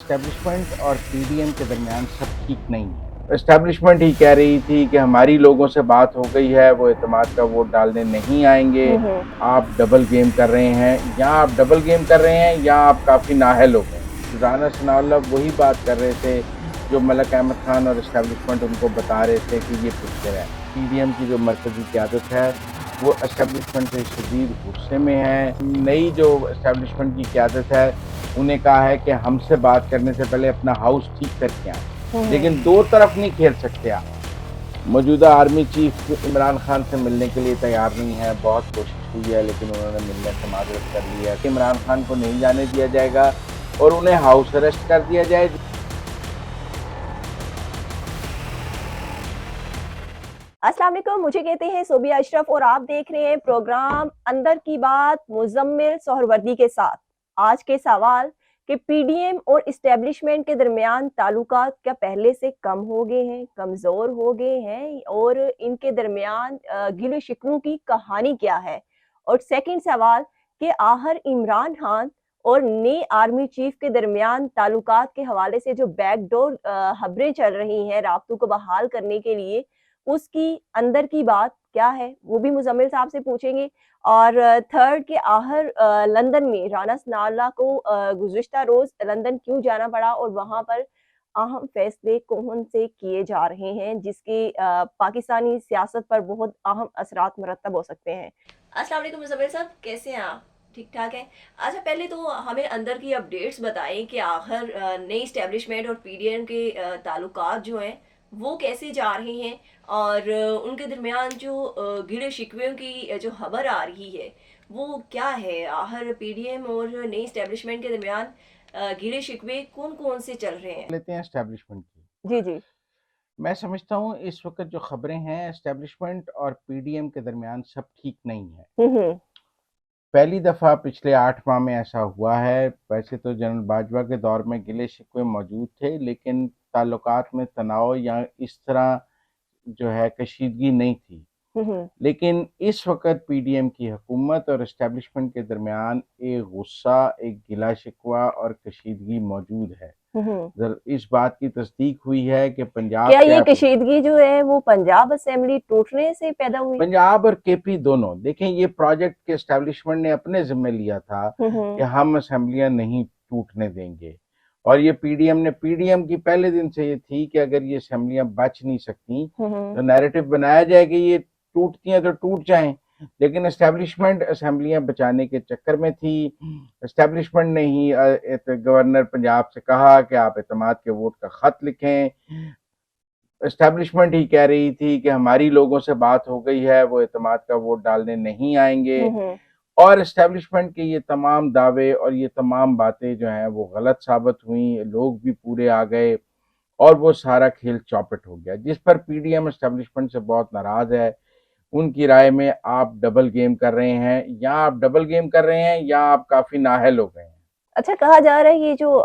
Establishment और PDM के दरमियान सब ठीक नहीं है। एस्टेब्लिशमेंट ही कह रही थी कि हमारी लोगों से बात हो गई है, वो एतमाद का वोट डालने नहीं आएंगे। हुँ, हुँ। आप डबल गेम कर रहे हैं, या आप डबल गेम कर रहे हैं या आप काफ़ी नाअहल हो गए। राना सनाउल्लाह वही बात कर रहे थे जो मलक अहमद खान और एस्टेब्लिशमेंट उनको बता रहे थे कि ये पिक्चर है। पीडीएम की जो मरकज़ी क़यादत है वो एस्टेब्लिशमेंट से शदीद गुस्से में है। नई जो एस्टेब्लिशमेंट की क़यादत है उन्हें कहा है कि हमसे बात करने से पहले अपना हाउस ठीक करके आएँ। हुँ, हुँ। लेकिन दो तरफ नहीं खेल सकते आप। मौजूदा आर्मी चीफ इमरान खान से मिलने के लिए तैयार नहीं है। बहुत कोशिश हुई है लेकिन उन्होंने मिलने से माज़रत कर ली है कि इमरान खान को नहीं जाने दिया जाएगा और उन्हें हाउस अरेस्ट कर दिया जाए। अस्सलाम वालेकुम, मुझे कहते हैं सोबिया अशरफ और आप देख रहे हैं प्रोग्राम अंदर की बात मुज़म्मिल सोहरवर्दी के साथ। आज के सवाल कि पीडीएम और इस्टेब्लिशमेंट के दरमियान ताल्लुकात क्या पहले से कम हो गए हैं, कमज़ोर हो गए हैं और इनके दरमियान गिले-शिकवों की कहानी क्या है? और सेकंड सवाल कि आखिर इमरान खान और नए आर्मी चीफ के दरमियान ताल्लुकात के हवाले से जो बैकडोर खबरें चल रही हैं राब्तों को बहाल करने के लिए उसकी अंदर की बात क्या है, वो भी मुज़म्मिल साहब से पूछेंगे। और थर्ड कि आखिर लंदन में राना सनाउल्लाह को गुज़िश्ता रोज़ लंदन क्यों जाना पड़ा और वहाँ पर अहम फैसले कौन से किए जा रहे हैं, जिसके पाकिस्तानी सियासत पर बहुत अहम असरात मुरत्तब हो सकते हैं। अस्सलाम वालेकुम मुज़म्मिल साहब, कैसे हैं आप? ठीक-ठाक हैं? अच्छा, पहले तो हमें अंदर की अपडेट्स बताएँ कि आखिर नई एस्टेब्लिशमेंट और पीडीएम के ताल्लुकात जो हैं, वो कैसे जा रहे हैं? और उनके दरमियान जो गिले-शिकवे की जो खबर आ रही है, वो क्या है? आखिर पीडीएम और नई एस्टेब्लिशमेंट के दरमियान गिले-शिकवे कौन-कौन से चल रहे हैं? लेते हैं एस्टेब्लिशमेंट की। जी, जी। मैं समझता हूँ इस वक्त जो खबरें हैं एस्टेब्लिशमेंट और पीडीएम के दरमियान सब ठीक नहीं है। हुँ, हुँ। पहली दफ़ा पिछले 8 माह में ऐसा हुआ है। वैसे तो जनरल बाजवा के दौर में गिले-शिकवे मौजूद थे, लेकिन ताल्लुकात में तनाव या इस तरह जो है कशीदगी नहीं थी। हुँ, हुँ। लेकिन इस वक़्त पीडीएम की हुकूमत और एस्टेब्लिशमेंट के दरमियान एक गुस्सा, एक गिला-शिकवा और कशीदगी मौजूद है। हुँ, हुँ। इस बात की तस्दीक हुई है कि क्या पंजाब ये कैब कशीदगी जो है वो पंजाब असेंबली टूटने से पैदा हुई? पंजाब और केपी दोनों। देखें, ये प्रोजेक्ट के एस्टेब्लिशमेंट ने अपने ज़िम्मे लिया था हुँ, कि हुँ। हम असेंबलियाँ नहीं टूटने देंगे। और ये पीडीएम की पहले दिन से ये थी कि अगर ये असेंबलियाँ बच नहीं सकती, हुँ, तो हुँ। नैरेटिव बनाया जाए कि ये टूटती हैं तो टूट जाएँ। लेकिन एस्टेब्लिशमेंट असेंबलियाँ बचाने के चक्कर में थी। एस्टेब्लिशमेंट ने ही गवर्नर पंजाब से कहा कि आप एतमाद के वोट का खत लिखें। एस्टेब्लिशमेंट ही कह रही थी कि हमारी लोगों से बात हो गई है, वो एतमाद का वोट डालने नहीं आएंगे। हुँ, हुँ। और एस्टेब्लिशमेंट के ये तमाम दावे और ये तमाम बातें जो हैं वो गलत साबित हुई। लोग भी पूरे आ गए और वो सारा खेल चौपट हो गया, जिस पर पीडीएम एस्टेब्लिशमेंट से बहुत नाराज है। उनकी राय में आप डबल गेम कर रहे हैं, या आप काफी नाअहल हो गए हैं। अच्छा, कहा जा रहा है ये जो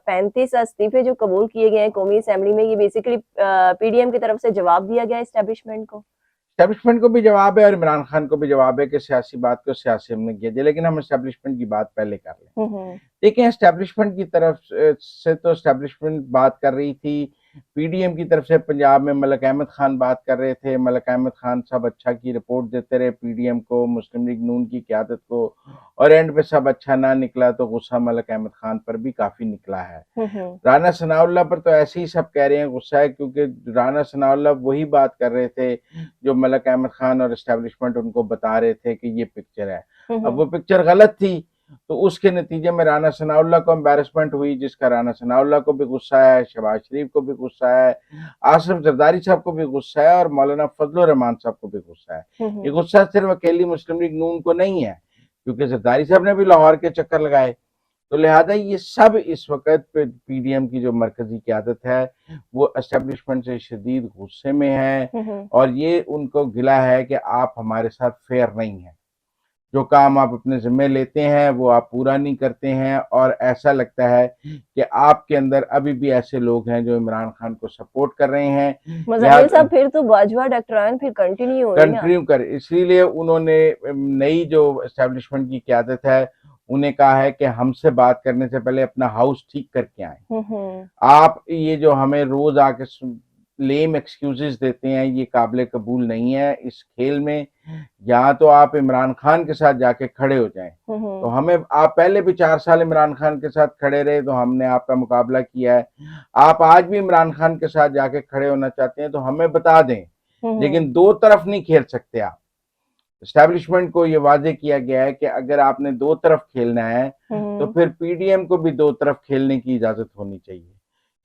35 इस्तीफे जो कबूल किए गए हैं कौमी असेंबली में, ये बेसिकली पीडीएम की तरफ से जवाब दिया गया है एस्टेब्लिशमेंट को? एस्टेब्लिशमेंट को भी जवाब है और इमरान खान को भी जवाब है कि सियासी बात को सियासी में किया जाए, लेकिन हम एस्टेब्लिशमेंट की बात पहले कर लें। हुँ, हुँ। देखिए, एस्टेब्लिशमेंट की तरफ से तो एस्टेब्लिशमेंट बात कर रही थी। पीडीएम की तरफ से पंजाब में मलक अहमद खान बात कर रहे थे। मलक अहमद खान सब अच्छा की रिपोर्ट देते रहे पीडीएम को, मुस्लिम लीग नून की क़यादत को, और एंड पे सब अच्छा ना निकला तो गुस्सा मलक अहमद खान पर भी काफ़ी निकला है। हुँ, हुँ। राना सनाउल्लाह पर तो ऐसे ही सब कह रहे हैं गुस्सा है, क्योंकि राना सनाउल्लाह वही बात कर रहे थे जो मलक अहमद खान और एस्टेब्लिशमेंट उनको बता रहे थे कि ये पिक्चर है। हुँ, अब हुँ। वो पिक्चर गलत थी, तो उसके नतीजे में राना सनाउल्लाह को एम्बैरेसमेंट हुई, जिसका राना सनाउल्लाह को भी गुस्सा है, शहबाज शरीफ को भी गुस्सा है, आसिफ जरदारी साहब को भी गुस्सा है और मौलाना फजलुर रहमान साहब को भी गुस्सा है। हुँ, ये हुँ। गुस्सा सिर्फ अकेली मुस्लिम लीग नून को नहीं है, क्योंकि जरदारी साहब ने भी लाहौर के चक्कर लगाए। तो लिहाजा ये सब इस वक़्त पीडीएम की जो मरकज़ी क़यादत है, वो एस्टेब्लिशमेंट से शदीद गुस्से में है हुँ, हुँ। और ये उनको गिला है कि आप हमारे साथ फेयर नहीं हैं। जो काम आप अपने ज़िम्मे लेते हैं, वो आप पूरा नहीं करते हैं और ऐसा लगता है कि आपके अंदर अभी भी ऐसे लोग हैं जो इमरान खान को सपोर्ट कर रहे हैं। मुज़म्मिल लिहाज़ा साहब, फिर तो बाजवा डॉक्टरान फिर कंटिन्यू हुई ना? कंटिन्यू कर इसीलिए उन्होंने नई जो एस्टेब्लिशमेंट की क़यादत है, उन्हें कहा है कि हमसे बात करने से पहले अपना हाउस ठीक करके आएँ। हम्म। आप ये जो हमें रोज़ आके लेम एक्सक्यूज़ेज़ देते हैं, ये काबिल कबूल नहीं है इस खेल में। या तो आप इमरान खान के साथ जाके खड़े हो जाएँ। तो हम्म। हमें आप पहले भी 4 साल इमरान खान के साथ खड़े रहे, तो हमने आपका मुकाबला किया है। आप आज भी इमरान खान के साथ जाके खड़े होना चाहते हैं, तो हमें बता दें। हम्म। लेकिन दो तरफ नहीं खेल सकते आप। एस्टैब्लिशमेंट को ये वाज़ेह किया गया है कि अगर आपने दो तरफ खेलना है, तो हम्म। फिर पीडीएम को भी दो तरफ खेलने की इजाज़त होनी चाहिए।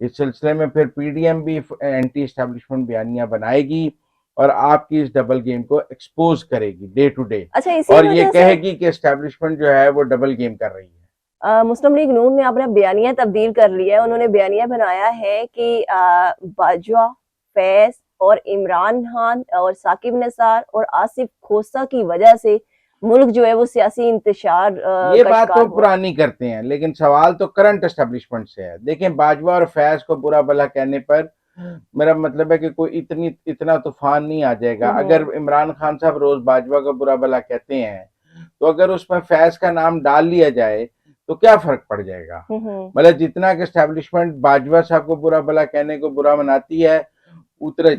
इस सिलसिले में फिर पीडीएम भी एंटी एस्टैब्लिशमेंट बयानियाँ बनाएगी और आपकी इस डबल गेम को एक्सपोज़ करेगी डे टू डे, अच्छा, इसी और ये वजह से कहेगी कि एस्टैब्लिशमेंट जो है वो डबल गेम कर रही है। मुस्लिम लीग नून ने अपना बयानिया तब्दील कर लिया है। उन्होंने बयानिया बनाया है कि बाजवा, फैज और इमरान खान और साकिब निसार और आसिफ खोसा की वजह से मुल्क जो है वो सियासी इंतशार ये का बात तो शिकार हुआ है। पुरानी करते हैं, लेकिन सवाल तो करंट एस्टैब्लिशमेंट से है। देखें, बाजवा और फैज को बुरा भला कहने पर मेरा मतलब है कि कोई इतना तूफान नहीं आ जाएगा। अगर हम्म। इमरान खान साहब रोज बाजवा का बुरा भला कहते हैं, तो अगर उसमें फैज का नाम डाल लिया जाए तो क्या फर्क पड़ जाएगा। हम्म। मतलब जितना कि एस्टैब्लिशमेंट बाजवा साहब को बुरा भला कहने को बुरा मनाती है, उतना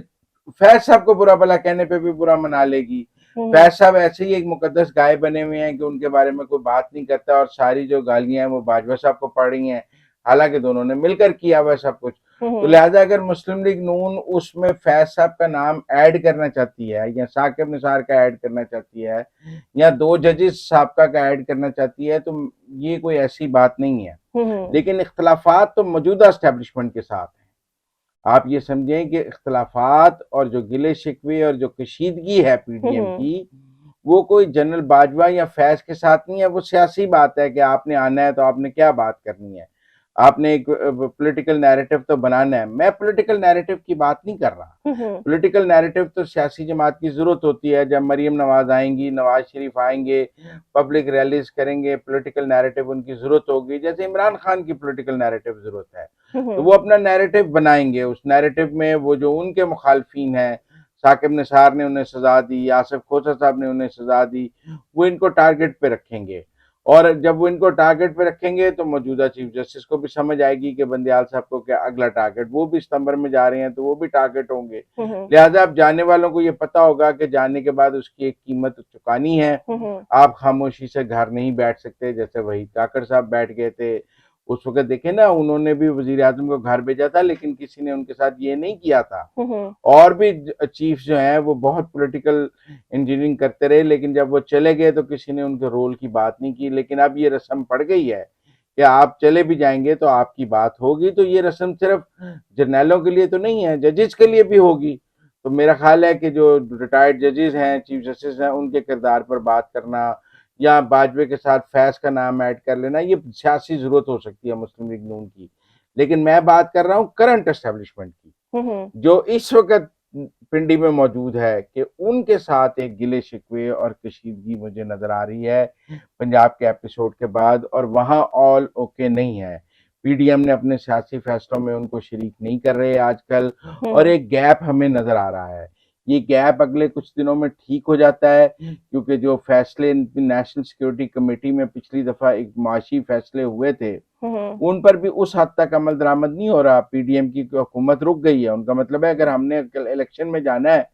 फैज साहब को बुरा भला कहने पे भी बुरा मना लेगी। हम्म। फैज साहब ऐसे ही एक मुकद्दस गाय बने हुए हैं कि उनके बारे में कोई बात नहीं करता, और सारी जो गालियां हैं वो बाजवा साहब को पड़ रही हैं, हालांकि दोनों ने मिलकर किया हुआ सब कुछ। तो हम्म। लिहाजा अगर मुस्लिम लीग नून उसमें फैज साहब का नाम ऐड करना चाहती है, या साकिब निसार का ऐड करना चाहती है, या दो जजेस साहब का ऐड करना चाहती है, तो ये कोई ऐसी बात नहीं है। हम्म। लेकिन इख्तलाफात तो मौजूदा एस्टेब्लिशमेंट के साथ हैं। आप ये समझें कि इख्तलाफात और जो गिले शिकवे और जो कशीदगी है पीडीएम हम्म। की, वो कोई जनरल बाजवा या फैज के साथ नहीं है। वो सियासी बात है कि आपने आना है तो आपने क्या बात करनी है, आपने एक पॉलिटिकल नैरेटिव तो बनाना है। मैं पॉलिटिकल नैरेटिव की बात नहीं कर रहा। हम्म। पॉलिटिकल नैरेटिव तो सियासी जमात की ज़रूरत होती है। जब मरीम नवाज आएंगी, नवाज शरीफ आएंगे, पब्लिक रैलीज करेंगे, पॉलिटिकल नैरेटिव उनकी ज़रूरत होगी। जैसे इमरान खान की पॉलिटिकल नैरेटिव ज़रूरत है, तो हम्म। वो अपना नैरेटिव बनाएंगे। उस नैरेटिव में वो जो उनके मुखालफिन हैं, साकिब निसार ने उन्हें सजा दी, आसिफ खोसा साहब ने उन्हें सजा दी, वो इनको टारगेट पे रखेंगे। और जब वो इनको टारगेट पे रखेंगे तो मौजूदा चीफ जस्टिस को भी समझ आएगी कि बंदियाल साहब को क्या अगला टारगेट, वो भी सितंबर में जा रहे हैं तो वो भी टारगेट होंगे। हम्म। लिहाजा अब जाने वालों को ये पता होगा कि जाने के बाद उसकी एक कीमत चुकानी है। हम्म। आप खामोशी से घर नहीं बैठ सकते, जैसे वही काकड़ साहब बैठ गए थे उस वक्त। देखे ना, उन्होंने भी वजीर आजम को घर भेजा था, लेकिन किसी ने उनके साथ ये नहीं किया था। हम्म। और भी चीफ जो हैं वो बहुत पॉलिटिकल इंजीनियरिंग करते रहे, लेकिन जब वो चले गए तो किसी ने उनके रोल की बात नहीं की। लेकिन अब ये रस्म पड़ गई है कि आप चले भी जाएंगे तो आपकी बात होगी। तो ये रस्म सिर्फ जर्नैलों के लिए तो नहीं है, जजेस के लिए भी होगी। तो मेरा ख्याल है कि जो रिटायर्ड जजेस हैं, चीफ जस्टिस हैं, उनके किरदार पर बात करना या बाजवे के साथ फैज का नाम ऐड कर लेना, ये सियासी जरूरत हो सकती है मुस्लिम लीग नून की। लेकिन मैं बात कर रहा हूँ करंट एस्टेब्लिशमेंट की, हम्म। जो इस वक्त पिंडी में मौजूद है, कि उनके साथ एक गिले शिकवे और कशीदगी मुझे नजर आ रही है पंजाब के एपिसोड के बाद, और वहां ऑल ओके नहीं है। पीडीएम ने अपने सियासी फैसलों में उनको शरीक नहीं कर रहे आजकल, और हम्म। एक गैप हमें नजर आ रहा है। ये गैप अगले कुछ दिनों में ठीक हो जाता है, क्योंकि जो फैसले नेशनल सिक्योरिटी कमेटी में पिछली दफा एक माशी फैसले हुए थे, हम्म। उन पर भी उस हद तक अमल दरामद नहीं हो रहा। पीडीएम की हुकूमत रुक गई है। उनका मतलब है अगर हमने इलेक्शन में जाना है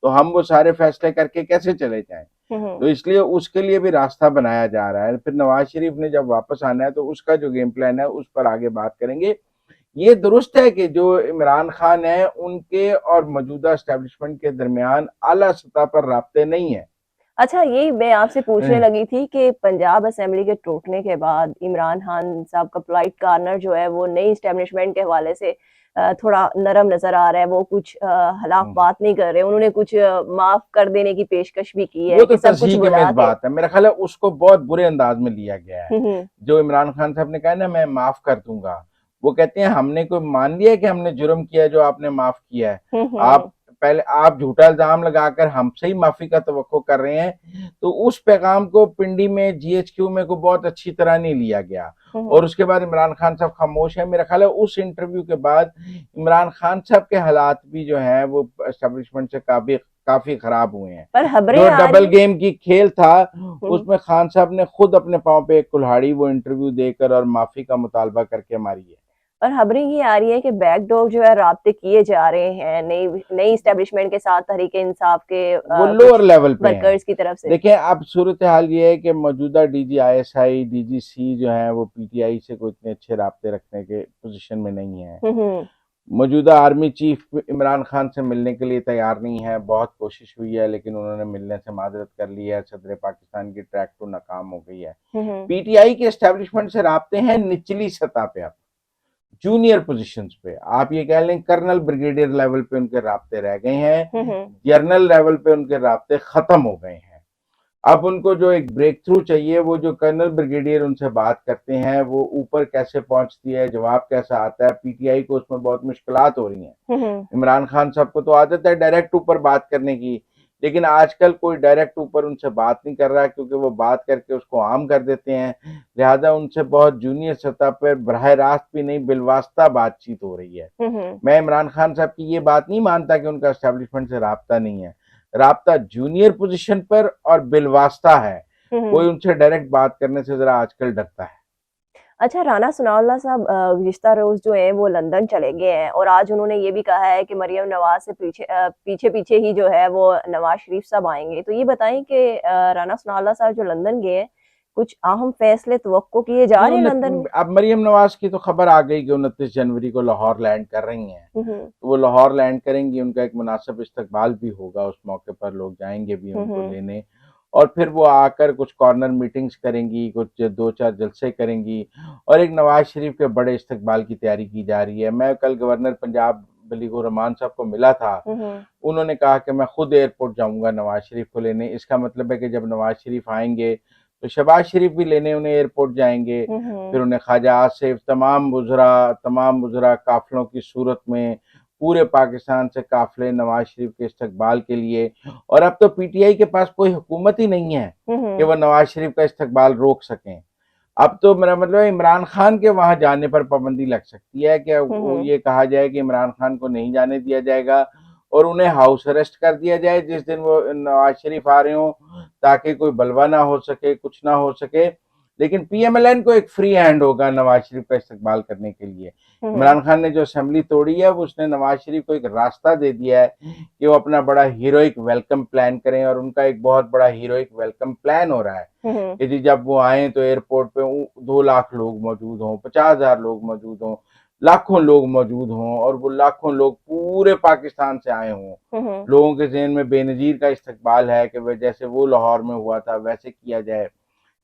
तो हम वो सारे फैसले करके कैसे चले जाएं। हम्म। तो इसलिए उसके लिए भी रास्ता बनाया जा रहा है। फिर नवाज शरीफ ने जब वापस आना है तो उसका जो गेम प्लान है उस पर आगे बात करेंगे। ये दुरुस्त है कि जो इमरान खान है उनके और मौजूदा एस्टेब्लिशमेंट के दरमियान आला सतह पर राब्ते नहीं है। अच्छा, यही मैं आपसे पूछने लगी थी कि पंजाब असेंबली के टूटने के बाद इमरान खान साहब का पोलाइट कॉर्नर जो है वो नई एस्टेब्लिशमेंट के हवाले से थोड़ा नरम नजर आ रहा है। वो कुछ खिलाफ बात नहीं कर रहे। उन्होंने कुछ माफ कर देने की पेशकश भी की वो है तो कि सब कुछ तस्हीक भुला में के। बात है, मेरा ख्याल है उसको बहुत बुरे अंदाज में लिया गया है। हम्म। जो इमरान खान साहब ने कहा ना मैं माफ कर दूंगा, वो कहते हैं हमने कोई मान लिया कि हमने जुर्म किया जो आपने माफ किया है। हम्म। आप पहले आप झूठा इल्जाम लगाकर हमसे ही माफी का तवक्को कर रहे हैं। तो उस पैगाम को पिंडी में जीएचक्यू में को बहुत अच्छी तरह नहीं लिया गया। हम्म। और उसके बाद इमरान खान साहब खामोश है। मेरा ख्याल है उस इंटरव्यू के बाद इमरान खान साहब के हालात भी जो है वो एस्टेब्लिशमेंट से काफी काफी खराब हुए हैं। पर खबरें जो आ डबल रही गेम की खेल था हम्म, उसमें खान साहब ने खुद अपने पांव पे एक कुल्हाड़ी वो इंटरव्यू देकर और माफी का मुतालबा करके मारी है। पर खबरें ये आ रही है कि बैकडोर जो है राब्ते किए जा रहे हैं नई नई इस्टेब्लिशमेंट के साथ तहरीके इंसाफ के वो लोअर कुछ लेवल पे हैं। वर्कर्स की तरफ से। देखिए अब सूरत हाल ये है कि मौजूदा डीजी आईएसआई डीजीसी जो है वो पीटीआई से कोई इतने अच्छे राब्ते रखने के पोजीशन में नहीं है। हम्म मौजूदा आर्मी चीफ इमरान खान से मिलने के लिए तैयार नहीं है। बहुत कोशिश हुई है लेकिन उन्होंने मिलने से माजरत कर ली है। सदर पाकिस्तान की ट्रैक टू नाकाम हो गई है। हम्म पीटीआई के एस्टेब्लिशमेंट से राब्ते हैं निचली सतह पे, अब जूनियर पोजीशंस पे आप ये कह लें कर्नल ब्रिगेडियर लेवल पे उनके राब्ते रह गए हैं। हम्म जनरल लेवल पे उनके राब्ते खत्म हो गए हैं। अब उनको जो एक ब्रेक थ्रू चाहिए, वो जो कर्नल ब्रिगेडियर उनसे बात करते हैं वो ऊपर कैसे पहुंचती है, जवाब कैसा आता है, पीटीआई को उसमें बहुत मुश्किलात हो रही हैं। हम्म इमरान खान साहब को तो आदत है डायरेक्ट ऊपर बात करने की, लेकिन आजकल कोई डायरेक्ट ऊपर उनसे बात नहीं कर रहा क्योंकि वो बात करके उसको आम कर देते हैं। लिहाजा उनसे बहुत जूनियर सतह पर बराह रास्त भी नहीं बिलवास्ता बातचीत हो रही है। हम्म मैं इमरान खान साहब की ये बात नहीं मानता कि उनका एस्टेब्लिशमेंट से राब्ता नहीं है। राब्ता जूनियर पोजीशन पर और बिलवास्ता है। हम्म। कोई उनसे डायरेक्ट बात करने से जरा आजकल डरता है। अच्छा, राना सनाउल्लाह साहब गुज़िश्ता रोज़ जो हैं वो लंदन चले गए हैं और आज उन्होंने ये भी कहा है कि मरियम नवाज़ से पीछे-पीछे ही जो है वो नवाज़ शरीफ साहब आएँगे। तो ये बताएँ कि राना सनाउल्लाह साहब जो लंदन गए हैं, कुछ अहम फैसले तवक्को किए जा नहीं रहे हैं लंदन में? अब मरियम नवाज की तो खबर आ गई कि 29 जनवरी को लाहौर लैंड कर रही हैं। हुँ, हुँ। तो वो लाहौर लैंड करेंगी, उनका एक मुनासिब इस्तकबाल भी होगा, उस मौके पर लोग जाएंगे भी हुँ, उनको हुँ। लेने। और फिर वो आकर कुछ कॉर्नर मीटिंग्स करेंगी, कुछ 2-4 जलसे करेंगी और एक नवाज शरीफ के बड़े इस्तकबाल की तैयारी की जा रही है। मैं कल गवर्नर पंजाब बलीगुर रहमान साहब को मिला था। हुँ, हुँ। उन्होंने कहा कि मैं खुद एयरपोर्ट जाऊंगा नवाज शरीफ को लेने। इसका मतलब है कि जब नवाज शरीफ आएंगे तो शहबाज शरीफ भी लेने उन्हें एयरपोर्ट जाएंगे। हुँ, फिर हुँ। उन्हें ख्वाजा आसिफ तमाम वज़रा काफ़िलों की सूरत में पूरे पाकिस्तान से काफ़िले नवाज शरीफ के इस्तकबाल के लिए। और अब तो पीटीआई के पास कोई हुकूमत ही नहीं है हुँ, कि हुँ। वह नवाज शरीफ का इस्तकबाल रोक सकें। अब तो मेरा मतलब है इमरान खान के वहां जाने पर पाबंदी लग सकती है कि हुँ, वो हुँ। ये कहा जाए कि इमरान खान को नहीं जाने दिया जाएगा और उन्हें हाउस अरेस्ट कर दिया जाए जिस दिन वो नवाज शरीफ आ रहे हों, ताकि कोई बलवा ना हो सके, कुछ ना हो सके। लेकिन पीएमएलएन को एक फ्री हैंड होगा नवाज शरीफ का इस्तकबाल करने के लिए। हुँ, हुँ। इमरान खान ने जो असेंबली तोड़ी है वो उसने नवाज शरीफ को एक रास्ता दे दिया है कि वो अपना बड़ा हीरोइक वेलकम प्लान करें और उनका एक बहुत बड़ा हीरोइक वेलकम प्लान हो रहा है हुँ, हुँ। कि जी जब वो आए तो एयरपोर्ट पे 2 लाख लोग मौजूद हों, 50,000 लोग मौजूद हों, लाखों लोग मौजूद हों और वो लाखों लोग पूरे पाकिस्तान से आए हों। हुँ, हुँ। लोगों के ज़हन में बेनज़ीर का इस्तकबाल है कि वह जैसे वो लाहौर में हुआ था वैसे किया जाए।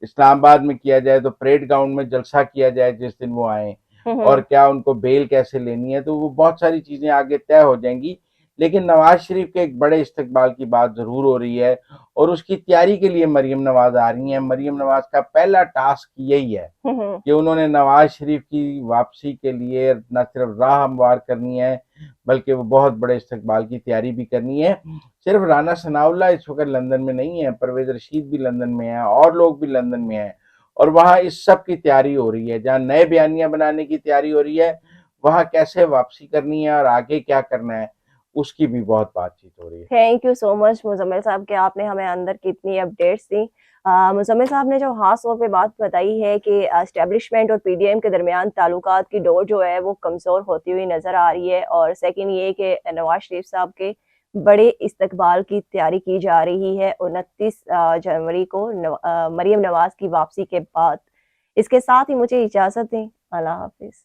इस्लामाबाद में किया जाए तो परेड ग्राउंड में जलसा किया जाए जिस दिन वो आए। हुँ, और हुँ। क्या उनको बेल कैसे लेनी है, तो वो बहुत सारी चीज़ें आगे तय हो जाएंगी। लेकिन नवाज शरीफ के एक बड़े इस्तकबाल की बात ज़रूर हो रही है और उसकी तैयारी के लिए मरियम नवाज आ रही हैं। मरियम नवाज का पहला टास्क यही है हुँ, हुँ। कि उन्होंने नवाज शरीफ की वापसी के लिए न सिर्फ राह हमवार करनी है बल्कि वो बहुत बड़े इस्तकबाल की तैयारी भी करनी है। सिर्फ राना सनाउल्लाह इस वक्त लंदन में नहीं है, परवेज रशीद भी लंदन में है और लोग भी लंदन में हैं और वहाँ इस सब की तैयारी हो रही है। जहाँ नए बयानियां बनाने की तैयारी हो रही है, वहाँ कैसे वापसी करनी है और आगे क्या करना है उसकी भी बहुत बातचीत हो रही है। Thank you so much Muzammil साहब कि आपने हमें अंदर की इतनी अपडेट्स दी। मुज़म्मिल साहब ने जो ख़ास तौर पे बात बताई है कि एस्टेब्लिशमेंट और पीडीएम के दरमियान ताल्लुकात की डोर जो है वो कमज़ोर होती हुई नज़र आ रही है और सेकंड ये कि नवाज़ शरीफ साहब के बड़े इस्तकबाल की तैयारी की जा रही है 29 जनवरी को मरियम नवाज़ की वापसी के बाद। इसके साथ ही मुझे इजाज़त दें। अल्लाह हाफ़िज़।